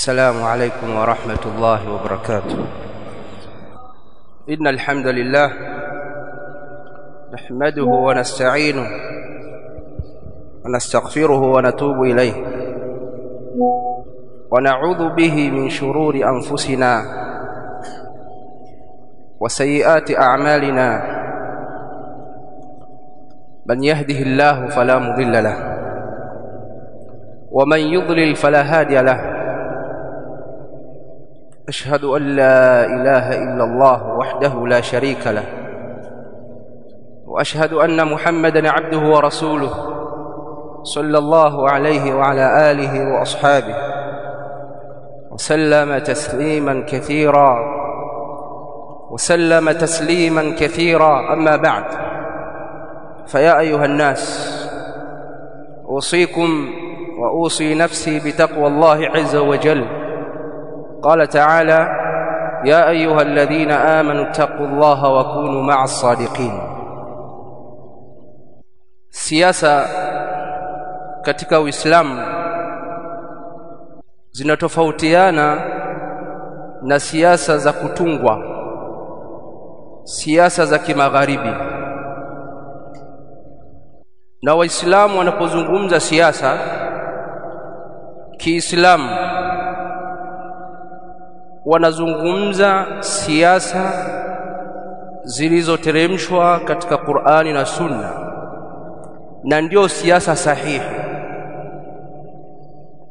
السلام عليكم ورحمة الله وبركاته. إن الحمد لله نحمده ونستعينه ونستغفره ونتوب إليه ونعوذ به من شرور أنفسنا وسيئات أعمالنا. من يهده الله فلا مضل له ومن يضلل فلا هادي له. أشهد أن لا إله إلا الله وحده لا شريك له، وأشهد أن محمدًا عبده ورسوله صلى الله عليه وعلى آله وأصحابه وسلم تسليمًا كثيرًا أما بعد، فيا أيها الناس، أوصيكم وأوصي نفسي بتقوى الله عز وجل. قال تعالى: يا أيها الذين آمنوا اتقوا الله وكونوا مع الصادقين. Siasa katika Uislamu zinatofautiana na siasa za kutungwa, siasa za kimagharibi. Na Waislamu wanapozungumza siasa Kiislamu wanazungumza siasa zilizoteremshwa katika Qur'ani na Sunna, na ndio siasa sahihi.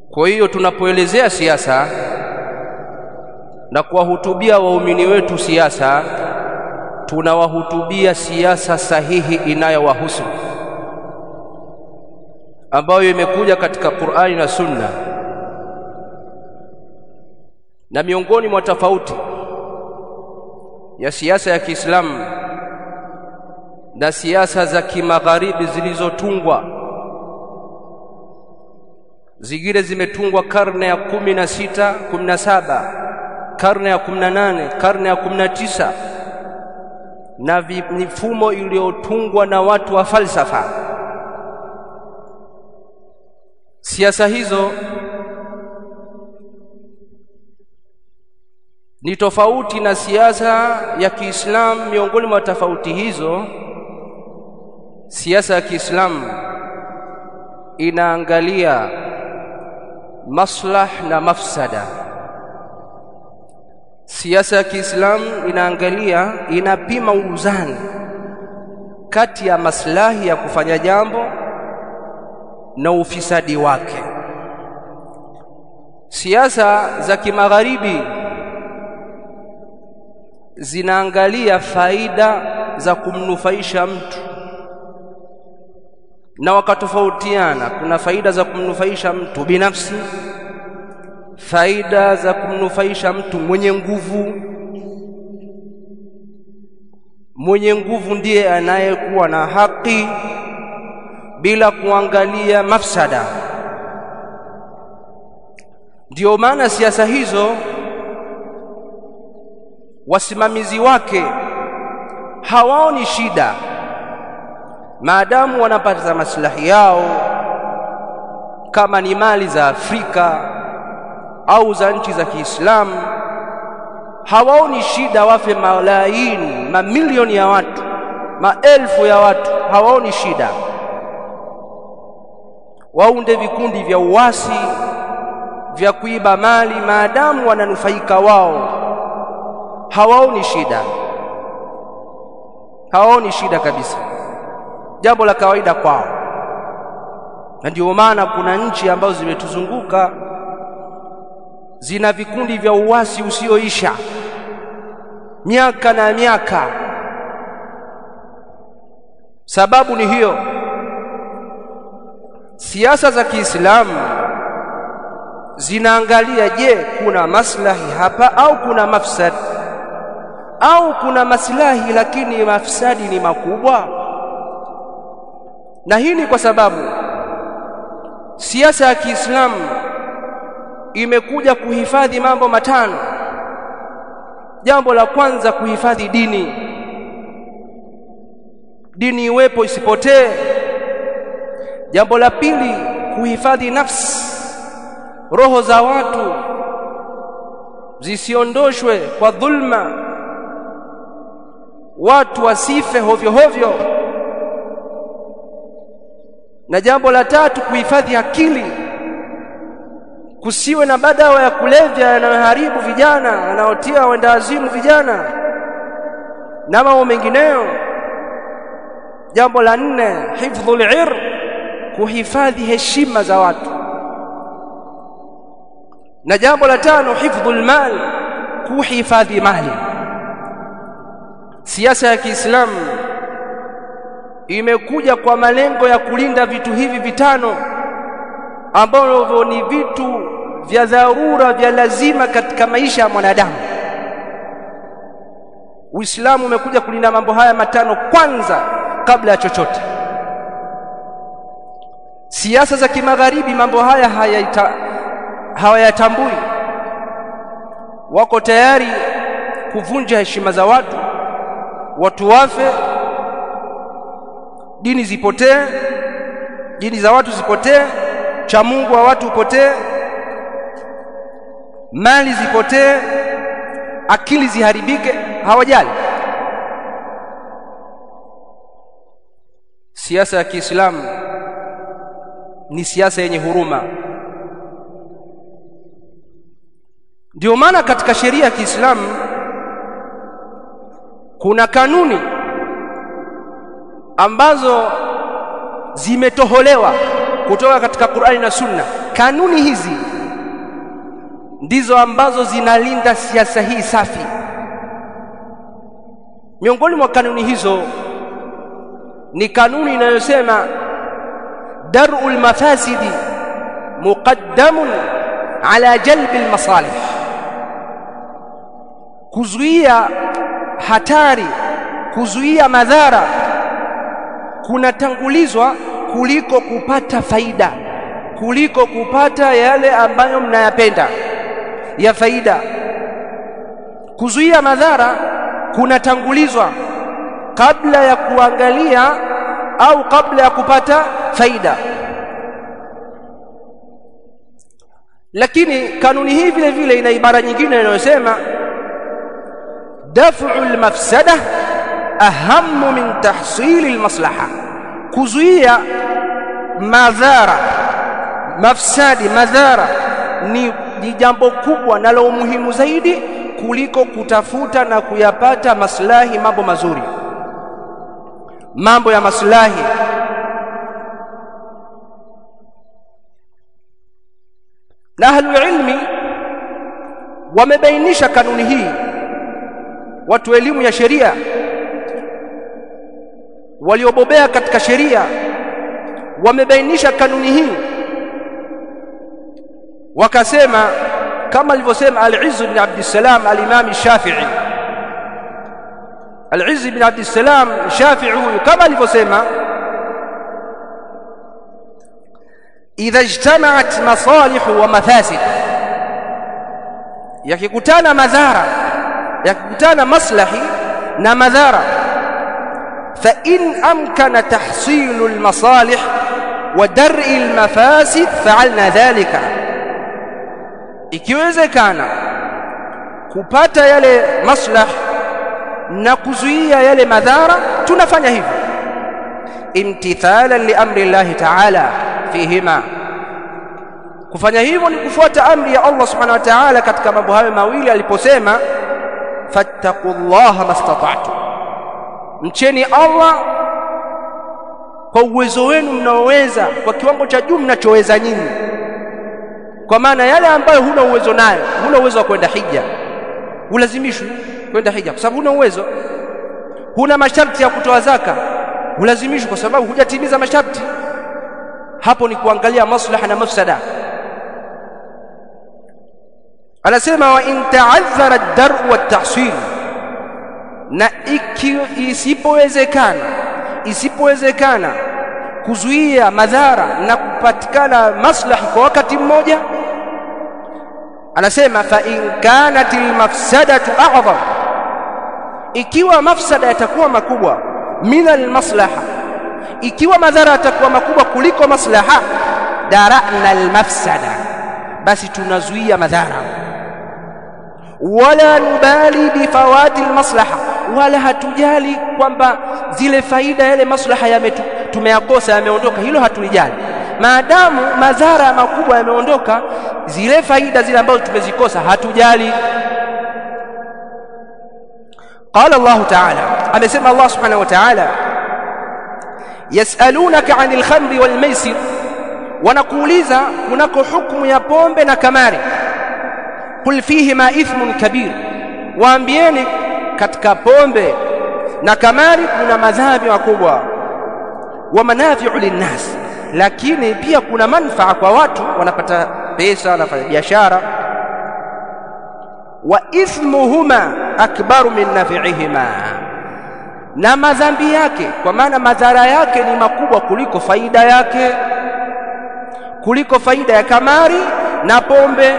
Kwa hiyo tunapoelezea siasa na kuwahutubia waumini wetu siasa, tunawahutubia siasa sahihi inayowahusu, ambayo imekuja katika Qur'ani na Sunna. Na miongoni mwa tofauti ya siasa ya Kiislamu na siasa za kimagharibi zilizotungwa, zingine zimetungwa karne ya 16, 17, karne ya 18, karne ya 19, na mifumo iliyotungwa na watu wa falsafa. Siasa hizo ni tofauti na siasa ya Kiislamu. Miongoni mwa tofauti hizo, siasa ya Kiislamu inaangalia maslah na mafsada. Siasa ya Kiislamu inapima uzani kati ya maslahi ya kufanya jambo na ufisadi wake. Siasa za kimagharibi zinaangalia faida za kumnufaisha mtu, na wakatofautiana. Kuna faida za kumnufaisha mtu binafsi, faida za kumnufaisha mtu mwenye nguvu. Mwenye nguvu ndiye anayekuwa na haki bila kuangalia mafsada. Ndio maana siasa hizo wasimamizi wake hawaoni shida maadamu wanapata maslahi yao, kama ni mali za Afrika au za nchi za Kiislamu. Hawaoni shida wafe malaini, mamilioni ya watu, maelfu ya watu. Hawaoni shida waunde vikundi vya uasi vya kuiba mali maadamu wananufaika wao. Hawaoni shida kabisa, jambo la kawaida kwao. Na ndio maana kuna nchi ambazo zimetuzunguka zina vikundi vya uasi usioisha miaka na miaka. Sababu ni hiyo. Siasa za Kiislamu zinaangalia, je, kuna maslahi hapa au kuna mafsadi, au kuna maslahi lakini mafsadi ni makubwa. Na hii ni kwa sababu siasa ya Kiislamu imekuja kuhifadhi mambo matano. Jambo la kwanza, kuhifadhi dini iwepo isipotee. Jambo la pili, kuhifadhi nafsi, roho za watu zisiondoshwe kwa dhulma, watu wasife hovyo hovyo. Na jambo la tatu, kuhifadhi akili, kusiwe na madawa ya kulevya yanayoharibu vijana, yanayotia wendawazimu vijana na mambo mengineyo. Jambo la nne, hifdhul ird, kuhifadhi heshima za watu. Na jambo la tano, hifdhul mal, kuhifadhi mali. Siasa ya Kiislamu imekuja kwa malengo ya kulinda vitu hivi vitano ambavyo ni vitu vya dharura, vya lazima katika maisha ya mwanadamu. Uislamu umekuja kulinda mambo haya matano kwanza kabla ya chochote. Siasa za kimagharibi mambo haya hawayatambui. Wako tayari kuvunja heshima za watu, watu wafe, dini zipotee, dini za watu zipotee, cha Mungu wa watu upotee, mali zipotee, akili ziharibike, hawajali. Siasa ya Kiislamu ni siasa yenye huruma. Ndio maana katika sheria ya Kiislamu kuna kanuni ambazo zimetoholewa kutoka katika Qur'ani na Sunna. Kanuni hizi ndizo ambazo zinalinda siasa hii safi. Miongoni mwa kanuni hizo ni kanuni inayosema dar'ul mafasidi muqaddamun ala jalbil masalih, kuzuia hatari, kuzuia madhara kunatangulizwa kuliko kupata faida, kuliko kupata yale ambayo mnayapenda ya faida. Kuzuia madhara kunatangulizwa kabla ya kuangalia au kabla ya kupata faida. Lakini kanuni hii vile vile ina ibara nyingine inayosema daf'ul mafsada ahammu min tahsilil maslaha, kuzuia madhara, mafsadi, madhara ni jambo kubwa na la umuhimu zaidi kuliko kutafuta na kuyapata maslahi, mambo mazuri, mambo ya maslahi. Na ahlul ilmi wamebainisha kanuni hii. Watu wa elimu ya sheria waliobobea katika sheria wamebainisha kanuni hii, wakasema kama alivyosema Al-Izz ibn Abdussalam al-Imam Shafi'i. Al-Izz ibn Abdussalam Shafi'i huyu kama alivyosema idha ijtama'at masalih wa mafasid, yakikutana madhara, yakikutana maslahi na madhara, fa in amkana tahsilu al-masalih wa dar'i al-mafasid fa'alna dhalika, ikiwezekana kupata yale maslah na kuzuia yale madhara, tunafanya hivyo imtithalan li amri Allah ta'ala fihima. Kufanya hivyo ni kufuata amri ya Allah subhanahu wa ta'ala katika mambo hayo mawili aliposema fattaqullaha mastata'tum, mcheni Allah kwa uwezo wenu mnaoweza, kwa kiwango cha juu mnachoweza nyinyi. Kwa maana yale ambayo huna uwezo nayo, huna uwezo wa kwenda hija, ulazimishwe kwenda hija kwa sababu huna uwezo. Huna masharti ya kutoa zaka, ulazimishwe kwa sababu hujatimiza masharti. Hapo ni kuangalia maslaha na mafsada. Anasema wa in ta'azzara ad-dar' wa at-tahsil, na isipowezekana kuzuia madhara na kupatikana maslahi kwa wakati mmoja, anasema fa in kanatil mafsadatu a'zam, ikiwa mafsada yatakuwa makubwa min al-maslaha, ikiwa madhara yatakuwa makubwa kuliko maslaha, dara'na al-mafsada, basi tunazuia madhara. wala nubali bifawati almaslaha, wala hatujali kwamba zile faida yale maslaha tumeyakosa yameondoka, hilo hatulijali. Maadamu madhara makubwa yameondoka, zile faida zile ambazo tumezikosa hatujali. Qala Allah ta'ala, amesema Allah subhanahu wa ta'ala, yasalunaka 'anil khamri wal maisir, wanakuuliza kunako hukumu ya pombe na kamari. Qul fihima ithmun kabir, waambieni katika pombe na kamari kuna madhambi makubwa. Wa manafi'u linnas, lakini pia kuna manufaa kwa watu, wanapata pesa, wanafanya biashara. Wa ithmuhuma akbaru min nafi'ihima, na madhambi yake, kwa maana madhara yake ni makubwa kuliko faida yake, kuliko faida ya kamari na pombe.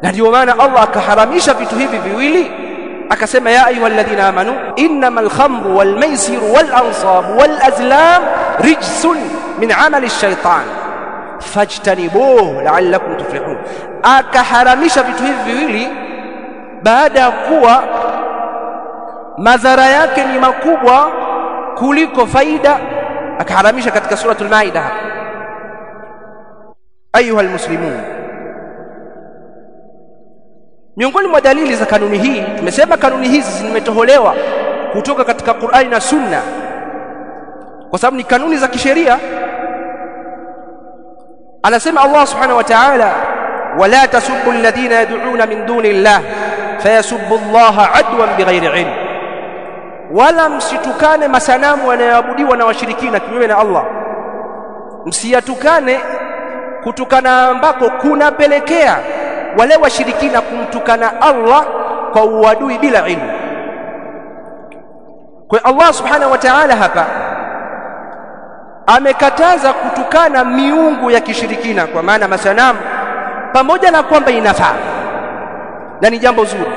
Na ndio maana Allah akaharamisha vitu hivi viwili, akasema ya ayyuhalladhina amanu innamal khamru wal maisiru wal ansabu wal azlam rijsun min amali ash-shaytan fajtanibuhu la'allakum tuflihun. Akaharamisha vitu hivi viwili baada ya kuwa madhara yake ni makubwa kuliko faida, akaharamisha katika suratul Maida. Ayuha almuslimun, miongoni mwa dalili za kanuni hii, tumesema kanuni hizi zimetoholewa kutoka katika Qur'ani na Sunna kwa sababu ni kanuni za kisheria. Anasema Allah subhanahu wa ta'ala, wala tasubbu alladhina yad'una min duni llah fayasubbu Allaha adwan bighairi ilm, wala msitukane masanamu yanayoabudiwa na washirikina kinyume na Allah. Msiyatukane kutukana ambako kunapelekea wale washirikina kumtukana Allah kwa uadui bila ilmu. Kwa Allah subhanahu wa ta'ala hapa amekataza kutukana miungu ya kishirikina, kwa maana masanamu, pamoja na kwamba inafaa na ni jambo zuri,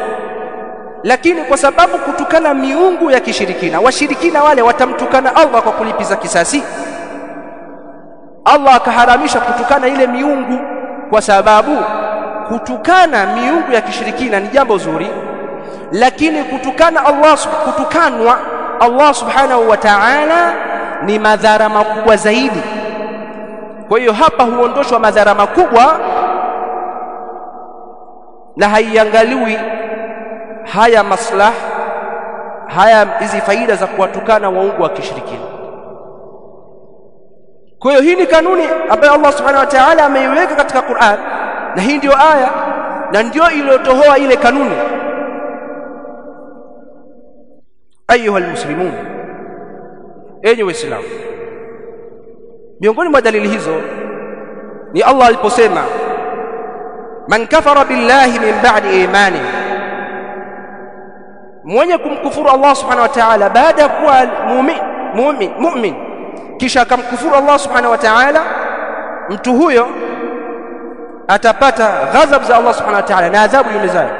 lakini kwa sababu kutukana miungu ya kishirikina, washirikina wale watamtukana Allah kwa kulipiza kisasi, Allah akaharamisha kutukana ile miungu, kwa sababu kutukana miungu ya kishirikina ni jambo zuri, lakini kutukanwa Allah subhanahu wa ta'ala ni madhara makubwa zaidi. Kwa hiyo hapa huondoshwa madhara makubwa na haiangaliwi haya maslaha, hizi faida za kuwatukana waungu wa kishirikina. Kwa hiyo hii ni kanuni ambayo Allah subhanahu wa ta'ala ameiweka katika Qur'an, na hii ndio aya na ndio iliyotohoa ile kanuni. Ayuha almuslimun, enyi Waislamu, miongoni mwa dalili hizo ni Allah aliposema man kafara billahi min ba'di imani, mwenye kumkufuru Allah subhanahu wa ta'ala baada ya kuwa mu'min kisha akamkufuru Allah subhanahu wa ta'ala, mtu huyo atapata ghadhab za Allah subhanahu wa ta'ala na adhabu yumizayo.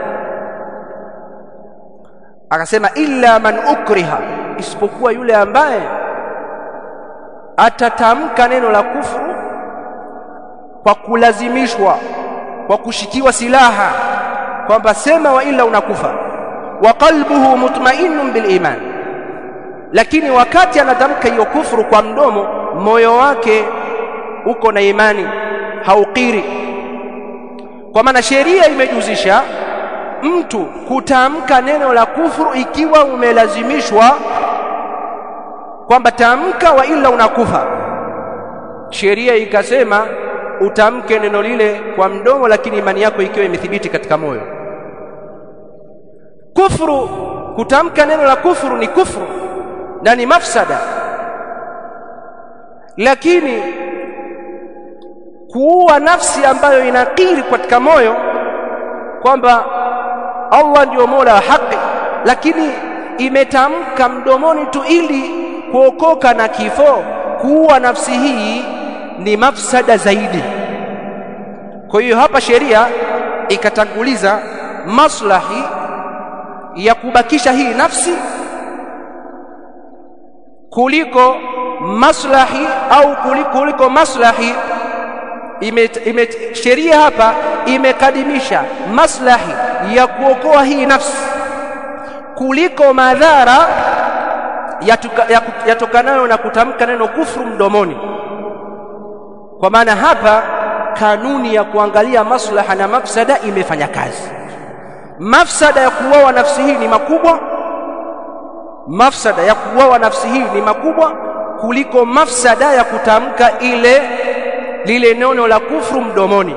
Akasema illa man ukriha, isipokuwa yule ambaye atatamka neno la kufuru kwa kulazimishwa, kwa kushikiwa silaha kwamba sema wa illa unakufa, wa qalbuhu mutma'innun bil iman, lakini wakati anatamka hiyo kufuru kwa mdomo, moyo wake uko na imani, haukiri. Kwa maana sheria imejuzisha mtu kutamka neno la kufuru ikiwa umelazimishwa kwamba tamka wa illa unakufa. Sheria ikasema utamke neno lile kwa mdomo, lakini imani yako ikiwa imethibiti katika moyo. Kufuru, kutamka neno la kufuru ni kufuru na ni mafsada, lakini kuua nafsi ambayo inakiri katika moyo kwamba Allah ndio Mola wa haki, lakini imetamka mdomoni tu ili kuokoka na kifo, kuua nafsi hii ni mafsada zaidi. Kwa hiyo hapa sheria ikatanguliza maslahi ya kubakisha hii nafsi kuliko maslahi au kuliko maslahi sheria hapa imekadimisha maslahi ya kuokoa hii nafsi kuliko madhara yatokanayo na kutamka neno kufru mdomoni. Kwa maana hapa kanuni ya kuangalia maslaha na mafsada imefanya kazi. Mafsada ya kuuawa nafsi hii ni makubwa, mafsada ya kuuawa nafsi hii ni makubwa kuliko mafsada ya kutamka lile neno la kufru mdomoni.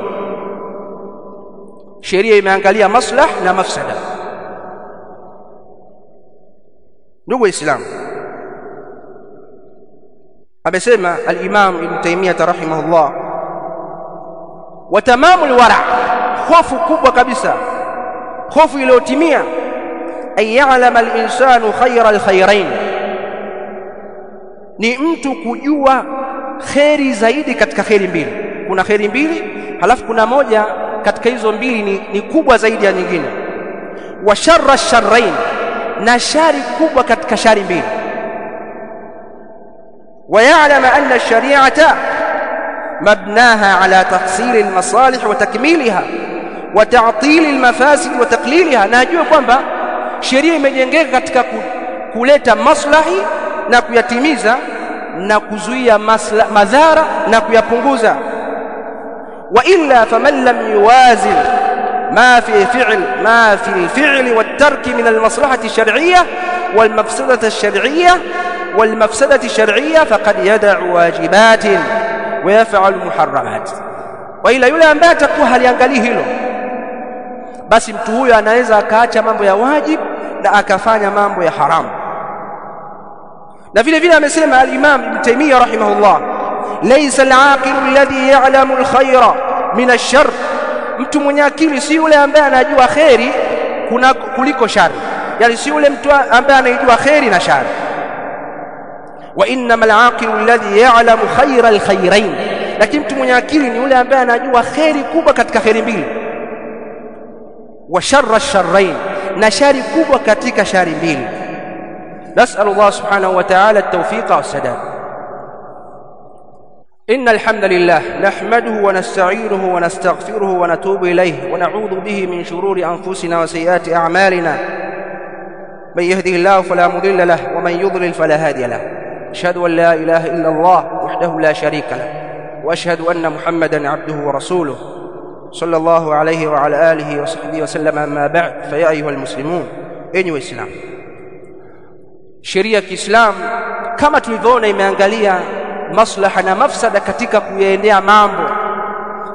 Sheria imeangalia maslah na mafsada. Ndugu Waislamu, amesema al-Imam Ibn Taymiyyah rahimahullah, wa tamamul wara', hofu kubwa kabisa, hofu iliyotimia, an ya'lama al-insanu khayra al-khayrain, ni mtu kujua kheri zaidi katika kheri mbili. Kuna kheri mbili, halafu kuna moja katika hizo mbili ni kubwa zaidi ya nyingine. Wa sharra ash-sharrain, na shari kubwa katika shari mbili. Wa ya'lama anna ash-shari'ata mabnaha ala tahsil al-masalih wa takmiliha wa ta'til al-mafasid wa taqliliha, na ajue kwamba sheria imejengeka katika kuleta maslahi na kuyatimiza na kuzuia madhara na kuyapunguza. Wa illa faman lam yuwazin ma fi al-fi'li wat-tarki min al-maslahati ash-shar'iyyah wal-mafsadati ash-shar'iyyah wal-mafsadati ash-shar'iyyah faqad yad'u wajibatin wa yaf'alu muharramat. Wa ila yule ambaye atakuwa haliangalii hilo, basi mtu huyo anaweza akaacha mambo ya wajib na akafanya mambo ya haramu. Na vile vile amesema al-Imam Ibn Taymiyyah rahimahullah, laysa al-aqilu alladhi ya'lamu al-khayra min ash-sharr, mtu mwenye akili si yule ambaye anajua khairi kuliko shari, yani si yule mtu ambaye anajua khairi na shari. Wa innamal aqilu alladhi ya'lamu khayra al-khayrain, lakini mtu mwenye akili ni yule ambaye anajua khairi kubwa katika khairi mbili. Wa sharra ash-sharrain, na shari kubwa katika shari mbili. نسأل الله سبحانه وتعالى التوفيق والسداد. إن الحمد لله نحمده ونستعينه ونستغفره ونتوب إليه ونعوذ به من شرور أنفسنا وسيئات أعمالنا، من يهده الله فلا مضل له ومن يضلل فلا هادي له. أشهد أن لا إله إلا الله وحده لا شريك له، وأشهد أن محمدا عبده ورسوله صلى الله عليه وعلى آله وصحبه وسلم. أما بعد، فيا أيها المسلمون، أيها الإسلام، sheria ya Kiislamu kama tulivyoona imeangalia maslaha na mafsada katika kuyaendea mambo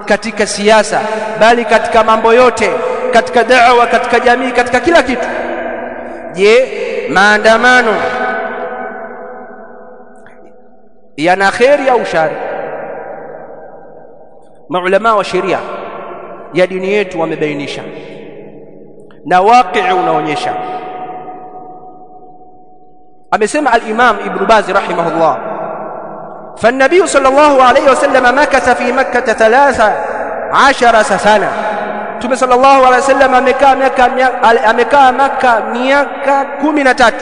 katika siasa, bali katika mambo yote, katika da'wa, katika jamii, katika kila kitu. Je, maandamano yana kheri au shari? Maulama wa sheria ya dini yetu wamebainisha na waqi' unaonyesha. amesema al-Imam Ibn Baz rahimahullah, فالنبي صلى الله عليه وسلم مكث في مكة 13 سنة. Mtume صلى الله عليه وسلم amekaa Makka miaka 13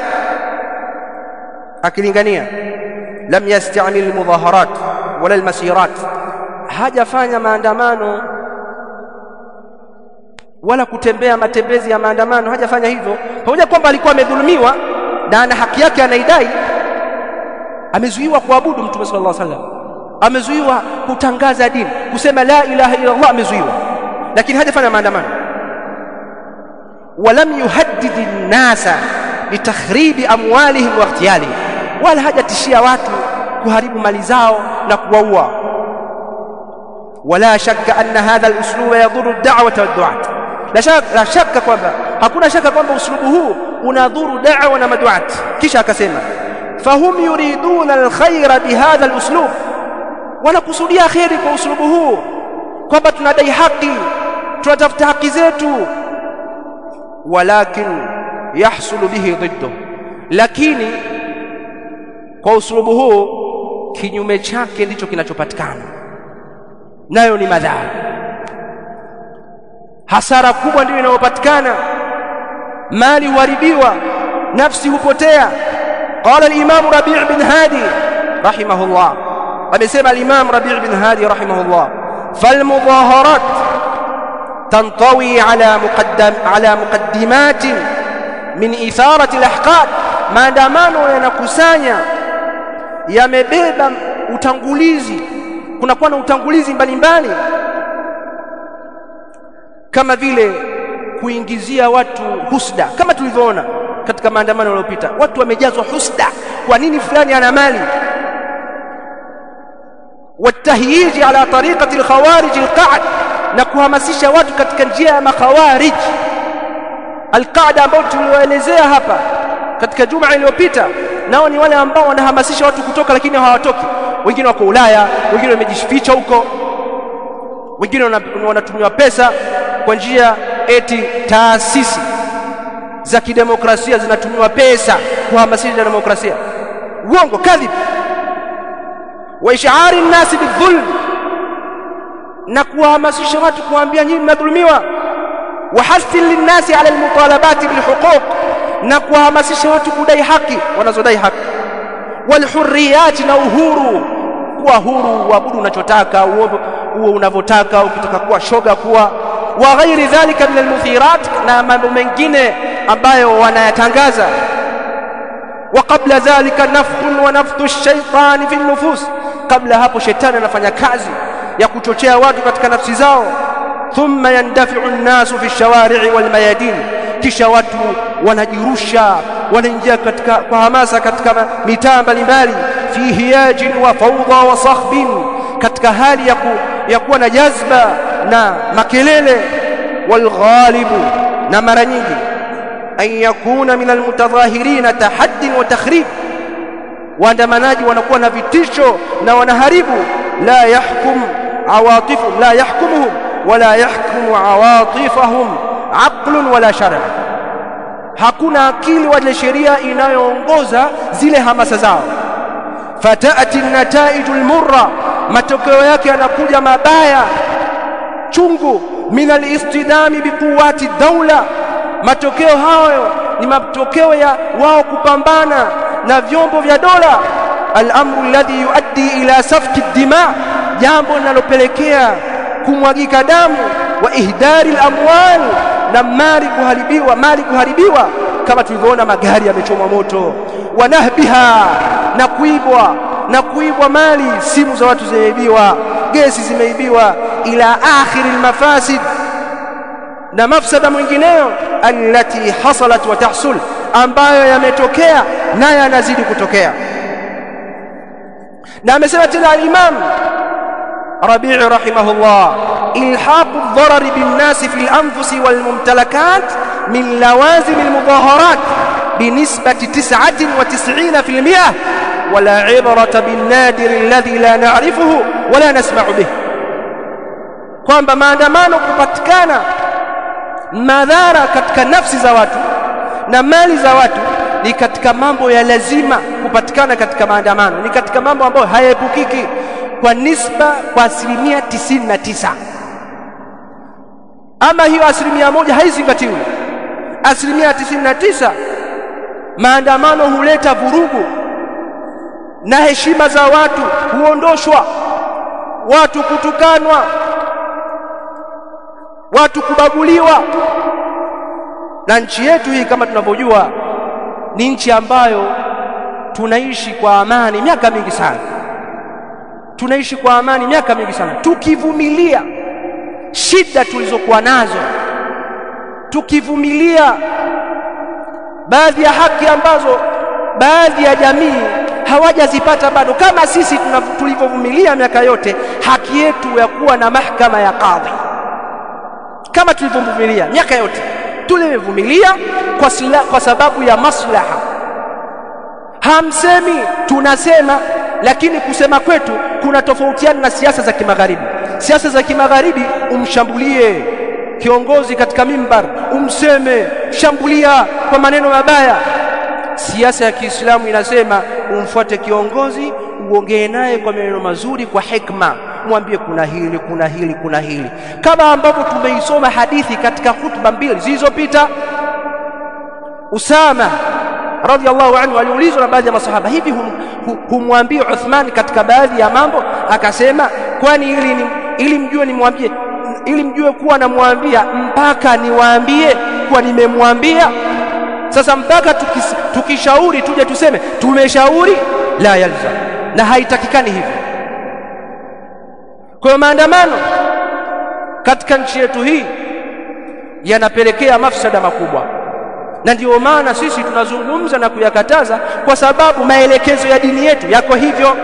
akilingania. Lam yasta'mil mudhaharat wala almasirat, hajafanya maandamano wala kutembea matembezi ya maandamano, hajafanya hivyo. Pamoja kwamba alikuwa amedhulumiwa na ana haki yake anaidai, amezuiwa kuabudu Mtume sallallahu alaihi wasallam, amezuiwa kutangaza dini, kusema la ilaha illa Allah, amezuiwa, lakini hajafanya maandamano. Walam yuhaddid an-nasa bitakhribi amwalihim wa ikhtiyalihim, wala hajatishia watu kuharibu mali zao na kuwaua. Wala shakka anna hadha al-uslub yadhuru ad-da'wata wad-du'at, la shakka kwamba, hakuna shaka kwamba uslubu huu unadhuru da'wa na maduat. Kisha akasema fahum yuriduna al-khayra bihadha al-uslub, wanakusudia khairi kwa uslubu huu, kwamba tunadai haki, tunatafuta haki zetu. Walakin yahsulu bihi dhiddu, lakini kwa uslubu huu kinyume chake ndicho kinachopatikana, nayo ni madhara, hasara kubwa ndio inayopatikana, mali huharibiwa, nafsi hupotea. Qala al-Imam Rabi' bin Hadi rahimahullah, amesema al-Imam Rabi' bin Hadi rahimahullah, falmudhaharat tantawi ala muqaddimat min itharati alahqad, maandamano yanakusanya, yamebeba utangulizi, kunakuwa na utangulizi mbalimbali, kama vile kuingizia watu husda, kama tulivyoona katika maandamano yaliyopita. Watu wamejazwa husda, kwa nini fulani ana mali, watahyiji ala tariqati alkhawarij alqa'd, na kuhamasisha watu katika njia ya makhawarij alqa'da, ambao tuliwaelezea hapa katika juma iliyopita. Nao ni wale ambao wanahamasisha watu kutoka lakini hawatoki. Wengine wako Ulaya, wengine wamejificha huko, wengine wanatumiwa pesa kwa njia eti taasisi za kidemokrasia zinatumiwa pesa kuhamasisha demokrasia. Uongo, kadhib. Wa ish'ari an-nas bidhulm, na kuhamasisha watu kuambia nyinyi mnadhulumiwa. Wa hathi lin-nas ala al-mutalabat bil-huquq, na kuhamasisha watu kudai haki wanazodai haki. Wal hurriyat, na uhuru, kuwa huru, uabudu unachotaka, uwe unavyotaka, ukitaka kuwa shoga kuwa, wa ghairi dhalika min al-muthirat, na mambo mengine ambayo wanayatangaza. Wa qabla dhalika nafkhun wa nafdhu ash-shaytan fi an-nufus, kabla hapo shetani anafanya kazi ya kuchochea watu katika nafsi zao. Thumma yandafi'u an-nasu fi ash-shawari'i wal mayadin, kisha watu wanajirusha, wanaingia katika kwa hamasa katika mitaa mbalimbali. Fi hiyajin wa fawda wa sakhbin, katika hali ya kuwa na jazba na makelele. Wal ghalibu, na mara nyingi an yakuna min almutadhahirin tahaddin wa takhrib, waandamanaji wanakuwa na vitisho na wanaharibu. La yahkumuhum wala yahkumu awatifahum aqlun wala shar'a, hakuna akili wala sheria inayoongoza zile hamasa zao. Fatati an-nataij al-murra, matokeo yake yanakuja mabaya chungu. Min al-istidami biquwati dawla, matokeo hayo ni matokeo ya wao kupambana na vyombo vya dola. Al-amru alladhi yuaddi ila safki ad-dima, jambo linalopelekea kumwagika damu. Wa ihdari al-amwal, na mali kuharibiwa, kama tulivyoona magari yamechomwa moto. Wa nahbiha, na kuibwa mali, simu za watu zimeibiwa, gesi zimeibiwa. Ila akhiri al-mafasid, na mafsada mwingineyo. Allati hasalat wa tahsul, ambayo yametokea na yanazidi kutokea. Na amesema tena al-Imam Rabi' rahimahullah, ilhaqu ad-darar bin-nas fi al-anfus wal-mumtalakat min lawazim al-mudaharat binisbati 99% wala ibrata bin-nadir alladhi la na'rifuhu wala nasma'u bih, kwamba maandamano kupatikana madhara katika nafsi za watu na mali za watu ni katika mambo ya lazima kupatikana katika maandamano, ni katika mambo ambayo hayaepukiki kwa nisba, kwa 99%. Ama hiyo 1% haizingatiwi. 99% maandamano huleta vurugu na heshima za watu huondoshwa, watu kutukanwa, watu kubaguliwa. Na nchi yetu hii kama tunavyojua ni nchi ambayo tunaishi kwa amani miaka mingi sana, tukivumilia shida tulizokuwa nazo, tukivumilia baadhi ya haki ambazo baadhi ya jamii hawajazipata bado, kama sisi tulivyovumilia miaka yote haki yetu ya kuwa na mahakama ya kadhi. Kama tulivyovumilia miaka yote, tulivumilia kwa sababu ya maslaha. Hamsemi, tunasema, lakini kusema kwetu kuna tofautiana na siasa za kimagharibi. Siasa za kimagharibi umshambulie kiongozi katika mimbar, umseme, shambulia kwa maneno mabaya. Siasa ya Kiislamu inasema umfuate kiongozi, uongee naye kwa maneno mazuri, kwa hikma, mwambie kuna hili. Kama ambavyo tumeisoma hadithi katika hutuba mbili zilizopita. Usama radhiallahu anhu aliulizwa na baadhi ya masahaba, hivi humwambie Uthman katika baadhi ya mambo? Akasema, kwani ili mjue nimwambie, ili mjue kuwa namwambia mpaka niwaambie kuwa nimemwambia. Sasa mpaka tukishauri tuje tuseme tumeshauri, la yalza, na haitakikani hivyo. Kwa maandamano katika nchi yetu hii yanapelekea mafsada makubwa, na ndio maana sisi tunazungumza na kuyakataza, kwa sababu maelekezo ya dini yetu yako hivyo.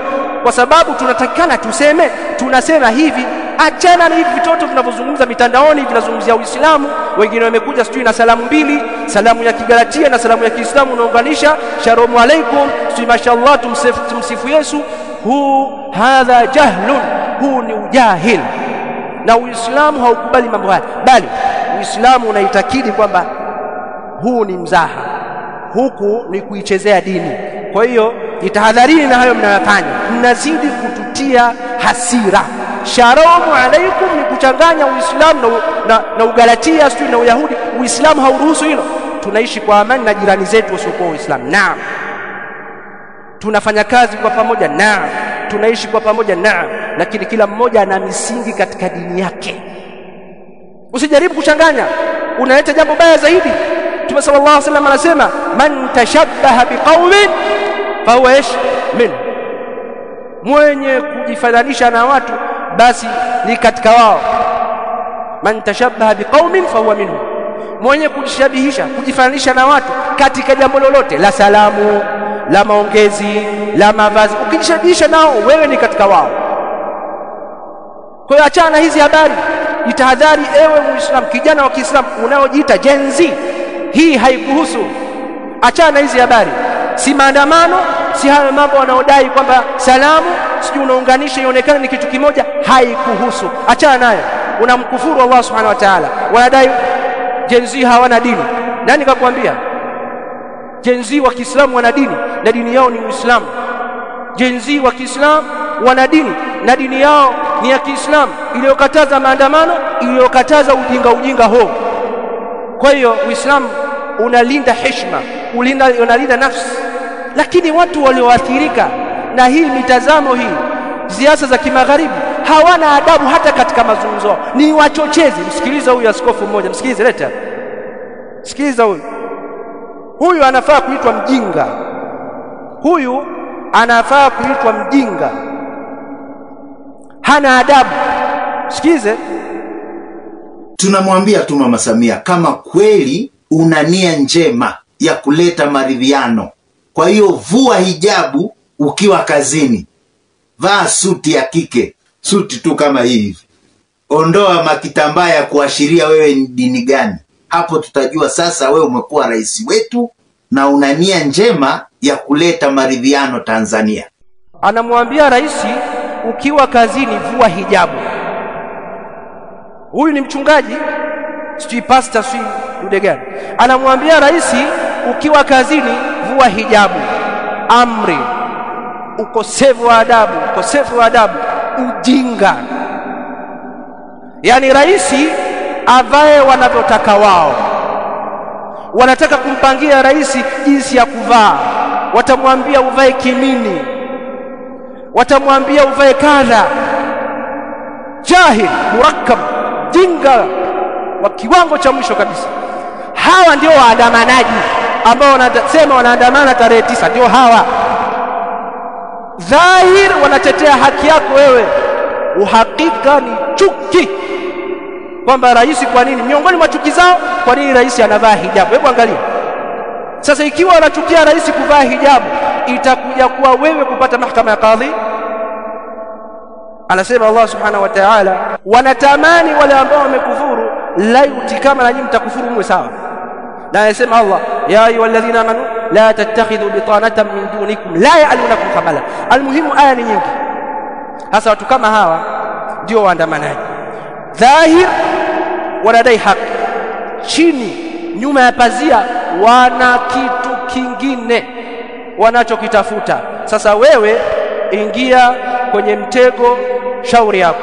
Kwa sababu tunatakikana tuseme, tunasema hivi, achana na hivi vitoto vinavyozungumza mitandaoni vinazungumzia Uislamu. Wengine wamekuja sijui na salamu mbili, salamu ya Kigalatia na salamu ya Kiislamu unaunganisha, shalamu alaikum, sijui mashallah, tumsifu Yesu. Hadha jahlun, huu ni ujahil, na Uislamu haukubali mambo haya, bali Uislamu unaitakidi kwamba huu ni mzaha, huku ni kuichezea dini. Kwa hiyo jitahadharini na hayo mnayofanya, mnazidi kututia hasira. Shalamu alaikum ni kuchanganya Uislamu na Ugalatia sio na Uyahudi. Uislamu hauruhusu hilo. Tunaishi kwa amani na jirani zetu wasiokuwa Waislamu, naam. Tunafanya kazi kwa pamoja, naam. Tunaishi kwa pamoja, naam, lakini kila mmoja ana misingi katika dini yake. Usijaribu kuchanganya, unaleta jambo baya zaidi. Mtume sallallahu alaihi wasallam anasema, man tashabbaha biqaumin fahuwa min, mwenye kujifananisha na watu basi ni katika wao. Man tashabbaha biqaumin fahuwa minhum, mwenye kujishabihisha, kujifananisha na watu katika jambo lolote, la salamu, la maongezi, la mavazi, ukijishabihisha nao wewe ni katika wao. Kwa hiyo achana hizi habari. Jitahadhari ewe Muislamu, kijana wa Kiislamu unaojiita Gen Z, hii haikuhusu. Achana hizi habari, si maandamano, si hayo mambo wanaodai kwamba salamu sijui unaunganisha ionekane ni kitu kimoja, haikuhusu. Achana nayo, unamkufuru Allah subhanahu wa ta'ala. Wanadai Gen Z hawana dini. Nani kakwambia? Gen Z wa Kiislamu wana dini na dini yao ni Uislamu. Gen Z wa Kiislamu wana dini na dini yao ni ya Kiislamu, iliyokataza maandamano, iliyokataza ujinga ho. Kwa hiyo Uislamu unalinda heshima, unalinda nafsi. Lakini watu walioathirika na hii mitazamo hii, siasa za kimagharibi, hawana adabu hata katika mazungumzo, ni wachochezi. Msikiliza huyu askofu mmoja, msikilize, leta, sikiliza huyu anafaa kuitwa mjinga. Huyu anafaa kuitwa mjinga, hana adabu. Sikize. Tunamwambia tu Mama Samia, kama kweli una nia njema ya kuleta maridhiano, kwa hiyo vua hijabu ukiwa kazini, vaa suti ya kike, suti tu kama hivi, ondoa makitambaa ya kuashiria wewe ni dini gani. Hapo tutajua sasa wewe umekuwa rais wetu na una nia njema ya kuleta maridhiano Tanzania. Anamwambia rais, ukiwa kazini vua hijabu. Huyu ni mchungaji, sijui pastor, sijui dude gani. Anamwambia rais, ukiwa kazini vua hijabu. Amri, ukosefu wa adabu, ujinga. Yani rais avae wanavyotaka wao. Wanataka kumpangia rais jinsi ya kuvaa, watamwambia uvae kimini, watamwambia uvae kadha. Jahil murakkab, jinga wa kiwango cha mwisho kabisa. Hawa ndio waandamanaji ambao wanasema wanaandamana tarehe 9, ndio hawa. Dhahir wanatetea haki yako wewe, uhakika ni chuki kwamba rais, kwa nini miongoni mwa chuki zao, kwa nini rais anavaa hijabu? Hebu angalia sasa, ikiwa wanachukia rais kuvaa hijabu, itakuja kuwa wewe kupata mahakama ya kadhi. Anasema Allah subhanahu wa ta'ala, wanatamani wale ambao wamekufuru, laiti kama na nyinyi mtakufuru mwe sawa. Na anasema Allah, ya ayyuhalladhina amanu la tattakhidhu bitanatan min dunikum la ya'lunakum khabala. Almuhimu aya ni nyingi. Hasa watu kama hawa ndio waandamanaji. Dhahir wanadai haki, chini nyuma ya pazia wana kitu kingine wanachokitafuta. Sasa wewe ingia kwenye mtego, shauri yako.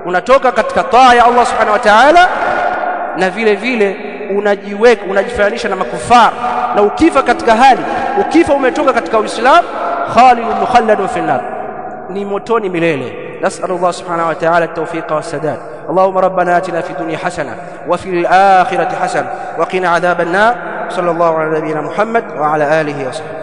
Unatoka katika taa ya Allah subhanahu wa ta'ala, na vile vile unajiweka, unajifananisha na makufar, na ukifa katika hali, ukifa umetoka katika Uislamu, khalidun mukhalladun fi nar, ni motoni milele. نسأل الله سبحانه وتعالى التوفيق والسداد. اللهم ربنا آتنا في الدنيا حسنة وفي الآخرة حسنة وقنا عذاب النار. صلى الله على نبينا محمد وعلى آله وصحبه.